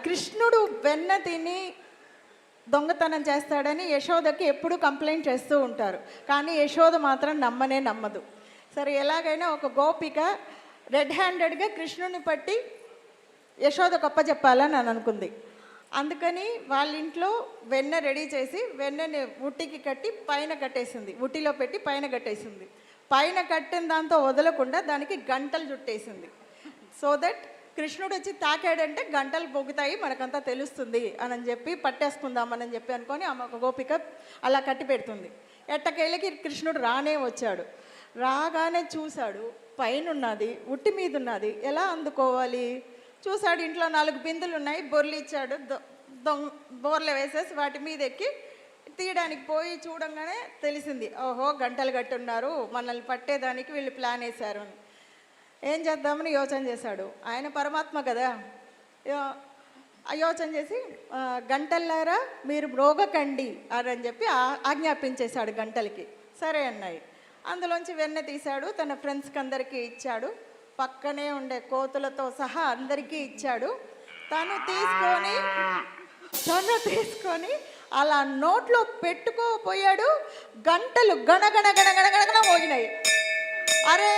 కృష్ణుడు వెన్న తిని దొంగతనం చేస్తాడని యశోదకి ఎప్పుడు కంప్లైంట్ చేస్తూ ఉంటారు. కానీ యశోద మాత్రం నమ్మనే నమ్మదు. సరే, ఎలాగైనా ఒక గోపిక రెడ్ హ్యాండెడ్గా కృష్ణుని పట్టి యశోద గొప్ప చెప్పాలని అని అనుకుంది. అందుకని వాళ్ళ ఇంట్లో వెన్న రెడీ చేసి వెన్నని ఉట్టికి కట్టి పైన కట్టేసింది, ఉట్టిలో పెట్టి పైన కట్టేసింది. పైన కట్టిన దాంతో వదలకుండా దానికి గంటలు చుట్టేసింది. సో దట్ కృష్ణుడు వచ్చి తాకాడంటే గంటలు పొగుతాయి, మనకంతా తెలుస్తుంది అని చెప్పి పట్టేసుకుందామని చెప్పి అనుకొని ఆమె ఒక గోపిక అలా కట్టి పెడుతుంది. ఎట్టకేళ్ళకి కృష్ణుడు రానే వచ్చాడు. రాగానే చూశాడు, పైన ఉన్నది ఉట్టి మీద ఉన్నది, ఎలా అందుకోవాలి చూశాడు. ఇంట్లో 4 బిందులు ఉన్నాయి, బొర్లు ఇచ్చాడు. బోర్లు వేసేసి వాటి మీద ఎక్కి తీయడానికి పోయి చూడంగానే తెలిసింది, ఓహో గంటలు కట్టున్నారు, మనల్ని పట్టేదానికి వీళ్ళు ప్లాన్ వేశారు అని. ఏం చేద్దామని యోచన చేశాడు. ఆయన పరమాత్మ కదా, యోచన చేసి గంటల్లారా మీరు మ్రోగకండి అని చెప్పి ఆజ్ఞాపించేశాడు గంటలకి. సరే అన్నాయి. అందులోంచి వెన్న తీశాడు, తన ఫ్రెండ్స్కి అందరికీ ఇచ్చాడు, పక్కనే ఉండే కోతులతో సహా అందరికీ ఇచ్చాడు. తను తీసుకొని అలా నోట్లో పెట్టుకోపోయాడు. గంటలు గణగణ గణగణ గణగణ మోగినాయి. అరే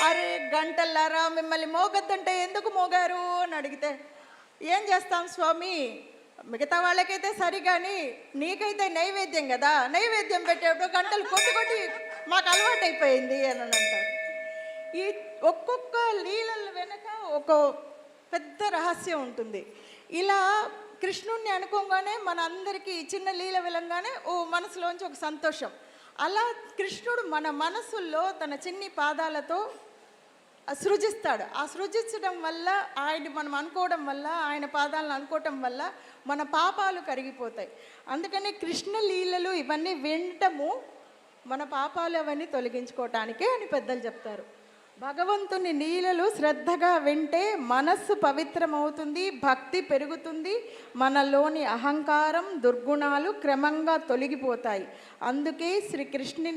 అరే గంటల్లారా మిమ్మల్ని మోగద్దంటే ఎందుకు మోగారు అని అడిగితే, ఏం చేస్తాం స్వామి, మిగతా వాళ్ళకైతే సరి కానీ నీకైతే నైవేద్యం కదా, నైవేద్యం పెట్టేప్పుడు గంటలు కొట్టి మాకు అలవాటు అయిపోయింది అని అంటారు. ఈ ఒక్కొక్క లీలల వెనక ఒక పెద్ద రహస్యం ఉంటుంది. ఇలా కృష్ణుణ్ణి అనుకోగానే మన అందరికీ చిన్న లీల విలంగానే ఓ మనసులోంచి ఒక సంతోషం. అలా కృష్ణుడు మన మనసుల్లో తన చిన్ని పాదాలతో సృజిస్తాడు. ఆ సృజించడం వల్ల ఆయన మనం అనుకోవడం వల్ల, ఆయన పాదాలను అనుకోవటం వల్ల మన పాపాలు కరిగిపోతాయి. అందుకని కృష్ణ లీలలు ఇవన్నీ వినటము మన పాపాలు అవన్నీ తొలగించుకోవటానికే అని పెద్దలు చెప్తారు. భగవంతుని లీలలు శ్రద్ధగా వింటే మనస్సు పవిత్రమవుతుంది, భక్తి పెరుగుతుంది, మనలోని అహంకారం దుర్గుణాలు క్రమంగా తొలగిపోతాయి. అందుకే శ్రీకృష్ణుని